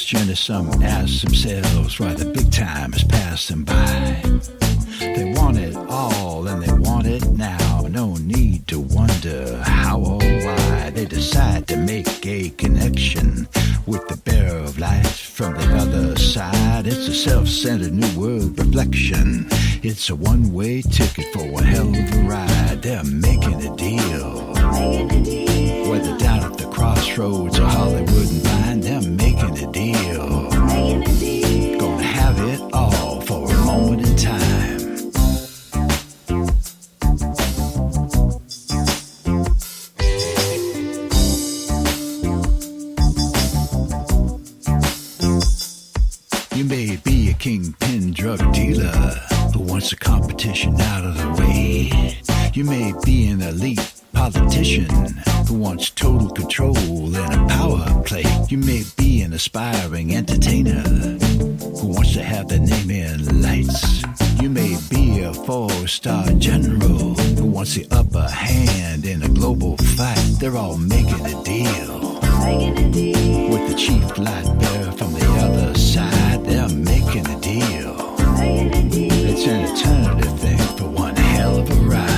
Journey, some ask themselves why the big time is passing by. They want it all and they want it now. No need to wonder how or why. They decide to make a connection with the bearer of life from the other side. It's a self-centered new world reflection. It's a one-way ticket for one hell of a ride. They're making a deal. Whether down at the crossroads or Hollywood and Vine, they're making a deal. Gonna have it all for a moment in time. You may be a kingpin drug dealer who wants the competition out of the way. You may be an elite politician who wants total control and a power play. You may be an aspiring entertainer who wants to have their name in lights. You may be a four-star general who wants the upper hand in a global fight. They're all making a deal. With the chief light bearer from the other side, they're making a deal. It's an alternative thing for one hell of a ride.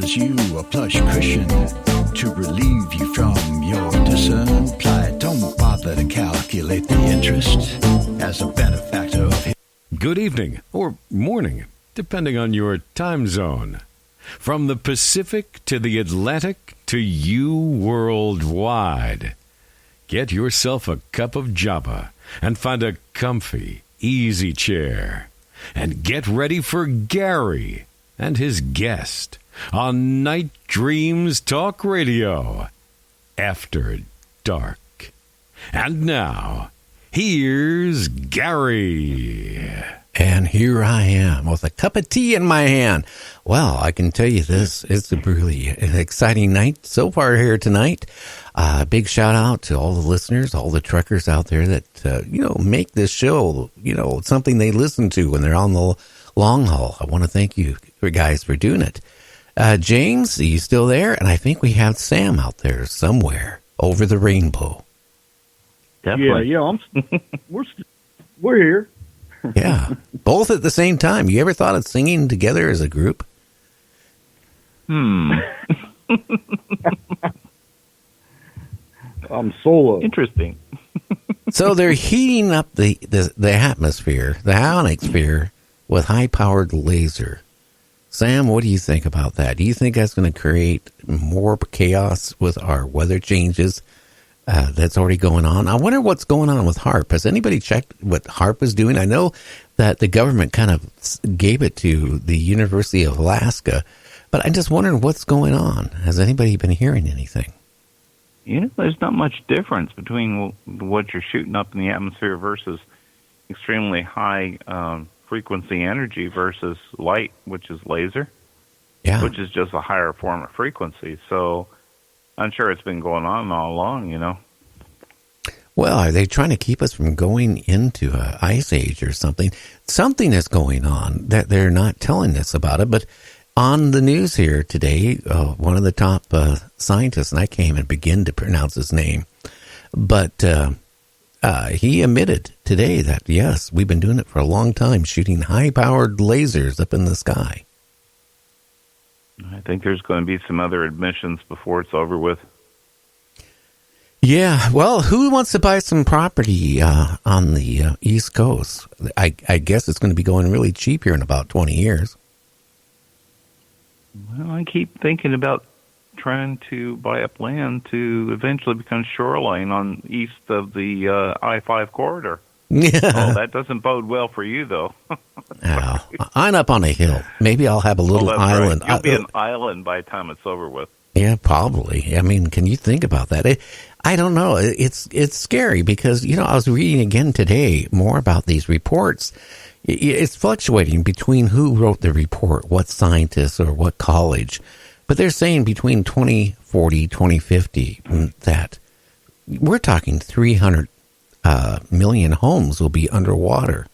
You a plush cushion to relieve you from your discerned plight. Don't bother to calculate the interest as a benefactor of his. Good evening or morning, depending on your time zone. From the Pacific to the Atlantic to you worldwide. Get yourself a cup of Java and find a comfy, easy chair. And get ready for Gary and his guest on Night Dreams Talk Radio, After Dark. And now, here's Gary. And here I am with a cup of tea in my hand. Well, I can tell you this, it's a really exciting night so far here tonight. Big shout out to all the listeners, all the truckers out there that, make this show, something they listen to when they're on the long haul. I want to thank you guys for doing it. James, are you still there? And I think we have Sam out there somewhere over the rainbow. Definitely. Yeah, we're here. Yeah, both at the same time. You ever thought of singing together as a group? I'm solo. Interesting. So they're heating up the atmosphere, the ionosphere, with high-powered laser. Sam, what do you think about that? Do you think that's going to create more chaos with our weather changes that's already going on? I wonder what's going on with HAARP. Has anybody checked what HAARP is doing? I know that the government kind of gave it to the University of Alaska, but I'm just wondering what's going on. Has anybody been hearing anything? There's not much difference between what you're shooting up in the atmosphere versus extremely high frequency energy versus light, which is laser, which is just a higher form of frequency. So I'm sure it's been going on all along, Well, are they trying to keep us from going into an ice age or something? Something is going on that they're not telling us about it. But on the news here today, one of the top scientists, and I can't even begin to pronounce his name, but he admitted today that, yes, we've been doing it for a long time, shooting high-powered lasers up in the sky. I think there's going to be some other admissions before it's over with. Yeah, well, who wants to buy some property on the East Coast? I guess it's going to be going really cheap here in about 20 years. Well, I keep thinking about trying to buy up land to eventually become shoreline on east of the I-5 corridor. Yeah. Oh, that doesn't bode well for you, though. Oh, I'm up on a hill. Maybe I'll have a little island. Right. You'll be an island by the time it's over with. Yeah, probably. I mean, can you think about that? I don't know. It's scary because, I was reading again today more about these reports. It's fluctuating between who wrote the report, what scientists or what college. But they're saying between 2040, 2050 that we're talking 300 million homes will be underwater.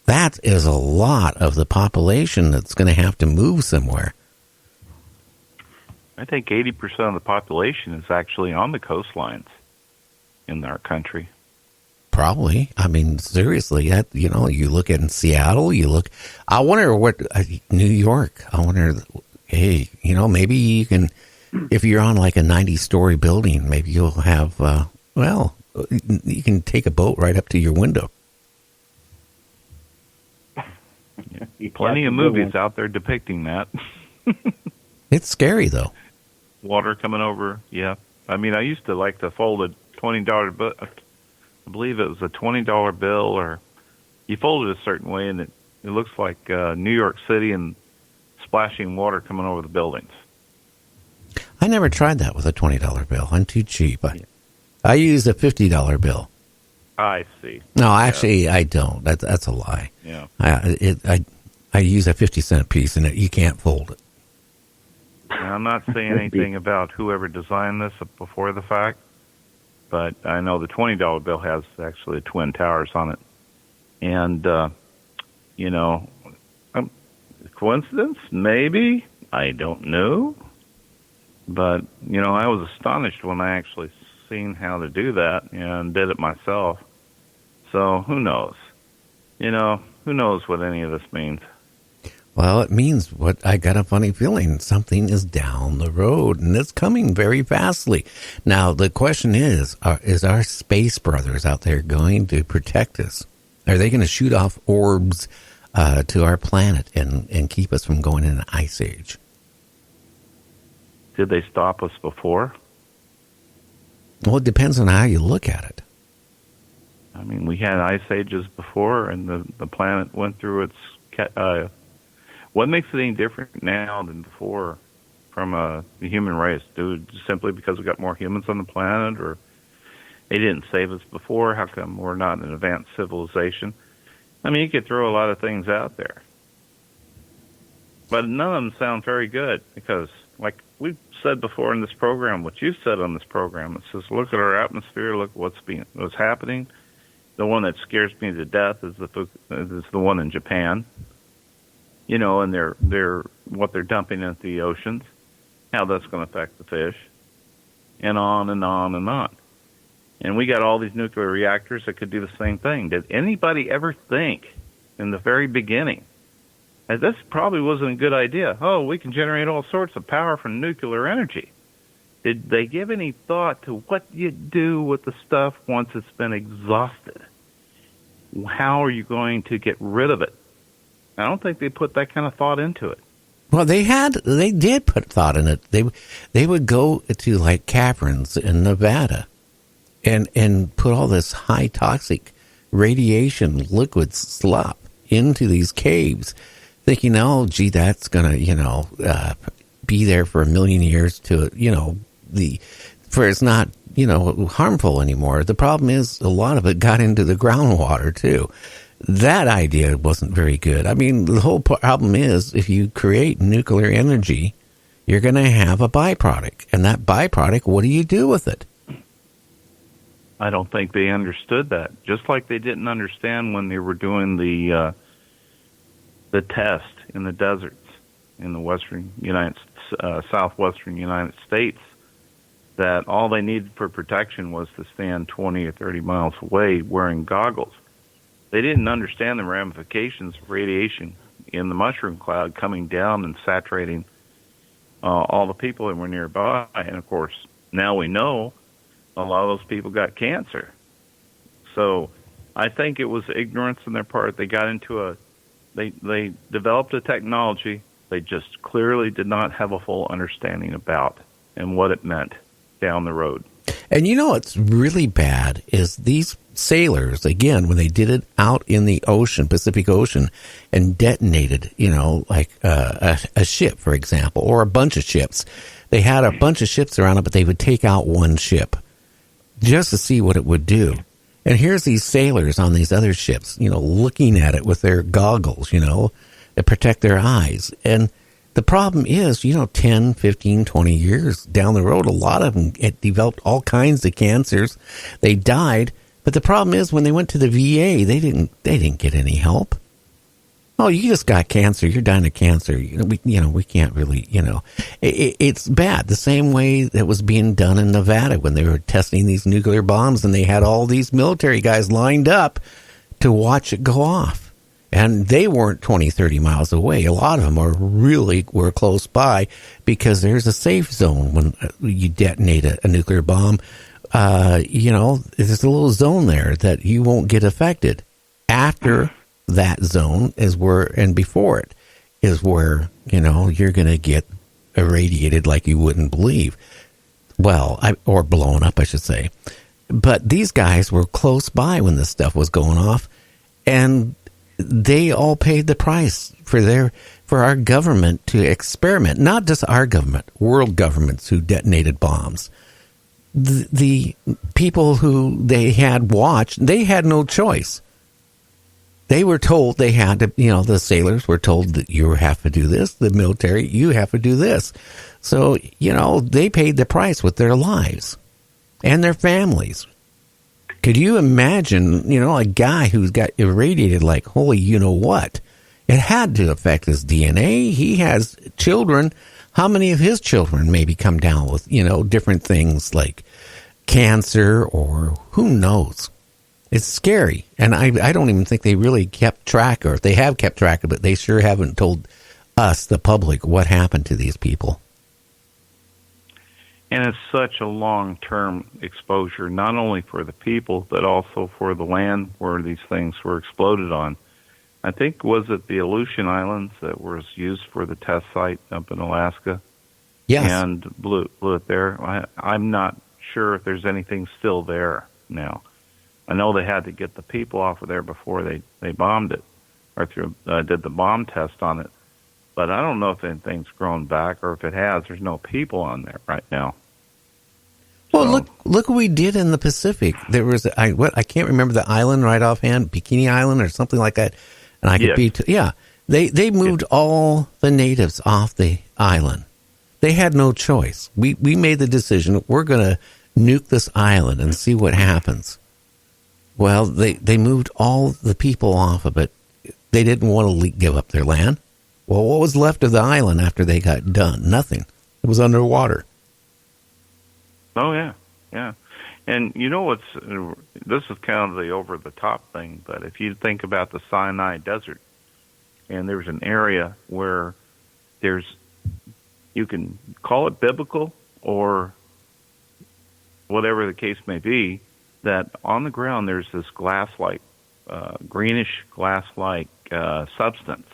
That is a lot of the population that's going to have to move somewhere. I think 80% of the population is actually on the coastlines in our country. Probably. I mean, seriously, you look at in Seattle, I wonder what, New York, I wonder, hey, maybe you can, if you're on like a 90-story building, maybe you'll have, you can take a boat right up to your window. Yeah. Plenty of movies out there depicting that. It's scary, though. Water coming over, yeah. I mean, I used to like to fold a $20 bill. I believe it was a $20 bill, or you fold it a certain way, and it looks like New York City and splashing water coming over the buildings. I never tried that with a $20 bill. I'm too cheap. I use a $50 bill. I see. No, actually, I don't. That's a lie. Yeah. I use a 50-cent piece, and you can't fold it. Now, I'm not saying anything about whoever designed this before the fact, but I know the $20 bill has actually Twin Towers on it. And, coincidence? Maybe. I don't know. But, I was astonished when I actually seen how to do that and did it myself. So, who knows? Who knows what any of this means? Well, it means what I got a funny feeling. Something is down the road, and it's coming very fastly. Now, the question is our space brothers out there going to protect us? Are they going to shoot off orbs to our planet and keep us from going in an ice age? Did they stop us before? Well, it depends on how you look at it. I mean, we had ice ages before, and the planet went through its... what makes it any different now than before from the human race? Simply because we got more humans on the planet, or they didn't save us before? How come we're not an advanced civilization? I mean, you could throw a lot of things out there. But none of them sound very good because, like we've said before in this program, what you said on this program, it says, look at our atmosphere, look at what's happening. The one that scares me to death is the one in Japan. And they're what they're dumping into the oceans, how that's going to affect the fish, and on and on and on. And we got all these nuclear reactors that could do the same thing. Did anybody ever think in the very beginning that this probably wasn't a good idea? Oh, we can generate all sorts of power from nuclear energy. Did they give any thought to what you do with the stuff once it's been exhausted? How are you going to get rid of it? I don't think they put that kind of thought into it. Well, they did put thought in it. They would go to like caverns in Nevada and put all this high toxic radiation liquid slop into these caves, thinking, oh, gee, that's gonna, be there for 1 million years to, for it's not, harmful anymore. The problem is a lot of it got into the groundwater too. That idea wasn't very good. I mean, the whole problem is if you create nuclear energy, you're going to have a byproduct. And that byproduct, what do you do with it? I don't think they understood that. Just like they didn't understand when they were doing the test in the deserts in the southwestern United States, that all they needed for protection was to stand 20 or 30 miles away wearing goggles. They didn't understand the ramifications of radiation in the mushroom cloud coming down and saturating all the people that were nearby. And, of course, now we know a lot of those people got cancer. So I think it was ignorance on their part. They got into they developed a technology they just clearly did not have a full understanding about and what it meant down the road. And you know what's really bad is these sailors, again, when they did it out in the ocean, Pacific Ocean, and detonated, like a ship, for example, or a bunch of ships. They had a bunch of ships around it, but they would take out one ship just to see what it would do. And here's these sailors on these other ships, looking at it with their goggles, to protect their eyes. And the problem is, 10, 15, 20 years down the road, a lot of them developed all kinds of cancers. They died. But the problem is when they went to the VA, they didn't get any help. Oh, you just got cancer. You're dying of cancer. We can't really, it's bad. The same way that was being done in Nevada when they were testing these nuclear bombs and they had all these military guys lined up to watch it go off. And they weren't 20, 30 miles away. A lot of them were close by because there's a safe zone when you detonate a nuclear bomb. There's a little zone there that you won't get affected. After that zone is where, and before it is where, you're going to get irradiated like you wouldn't believe. Well, or blown up, I should say. But these guys were close by when this stuff was going off, and they all paid the price for our government to experiment. Not just our government, world governments who detonated bombs. The people who they had watched, they had no choice. They were told they had to, the sailors were told that you have to do this, the military, you have to do this. So, they paid the price with their lives and their families. Could you imagine, a guy who's got irradiated like holy what? It had to affect his DNA. He has children. How many of his children maybe come down with, different things like cancer or who knows? It's scary. And I don't even think they really kept track, or if they have kept track of it, they sure haven't told us, the public, what happened to these people. And it's such a long-term exposure, not only for the people, but also for the land where these things were exploded on. I think, was it the Aleutian Islands that was used for the test site up in Alaska? Yes. And blew it there. I'm not sure if there's anything still there now. I know they had to get the people off of there before they bombed it, or did the bomb test on it. But I don't know if anything's grown back, or if it has. There's no people on there right now. Well, look what we did in the Pacific. There was I can't remember the island right offhand, Bikini Island or something like that. And I could they moved all the natives off the island. They had no choice. We made the decision, we're going to nuke this island and see what happens. Well, they moved all the people off of it. They didn't want to give up their land. Well, what was left of the island after they got done? Nothing. It was underwater. Oh, yeah. Yeah. And this is kind of the over-the-top thing, but if you think about the Sinai Desert, and there's an area where you can call it biblical or whatever the case may be, that on the ground there's this glass-like, greenish glass-like substance.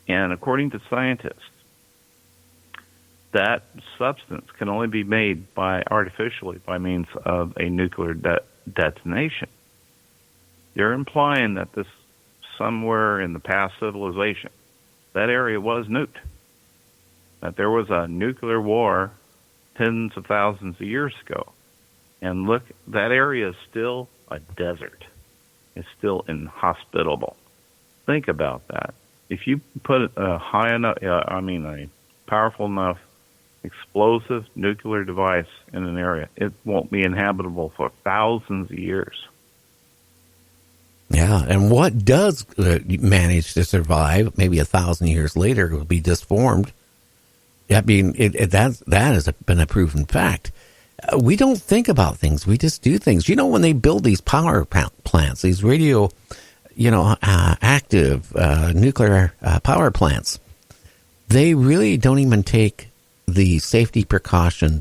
And according to scientists, that substance can only be made artificially by means of a nuclear detonation. They're implying that this, somewhere in the past civilization, that area was nuked. That there was a nuclear war tens of thousands of years ago. And look, that area is still a desert. It's still inhospitable. Think about that. If you put a powerful enough explosive nuclear device in an area, it won't be inhabitable for thousands of years. Yeah, and what does manage to survive, maybe 1,000 years later, will be disformed. I mean, that has been a proven fact. We don't think about things; we just do things. When they build these power plants, these radio, active nuclear power plants, they really don't even take the safety precaution